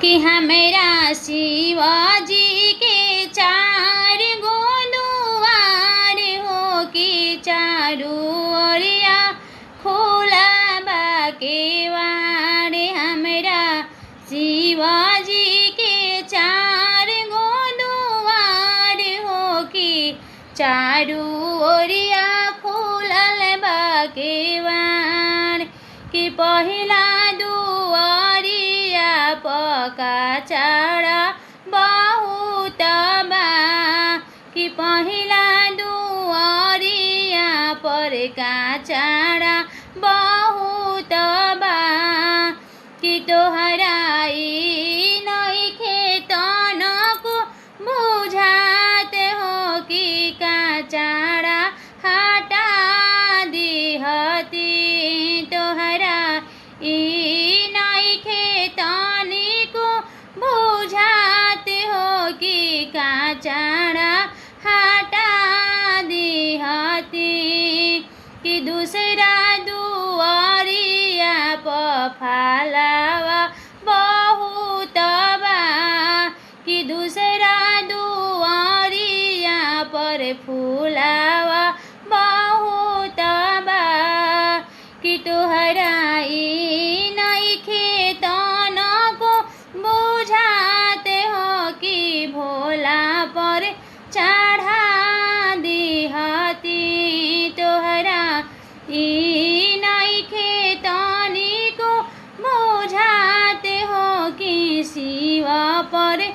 कि हमरा शिवाजी के चार गो दुआर हो, कि चारू ओरिया खुला बा केवाड़। हमरा शिवाजी के चार गो दुआर हो, कि चारू ओरिया खुलल बा केवाड़। कि पहिला दुआरिया पका चाड़ा बहुत बा, कि पहिला दुआरिया पर का चाड़ा बहुत बा। कि तोहरा ई नइखे तनको बुझात हो, कि का चाड़ा हटा दिहती। तोहरा ई नइखे तनिको बुझात हो, कि का चाड़ा हटा दिहती। कि दूसरा दुआरिया पर फलवा बहुत बा, कि दूसरा दुआरिया पर फूलवा बहुत बा। कि तोहरा ई नइखे तनको बुझात हो, कि भोला पर चढ़ा दिहती। तोहरा ई नइखे तनिको बुझात हो, कि शिव पर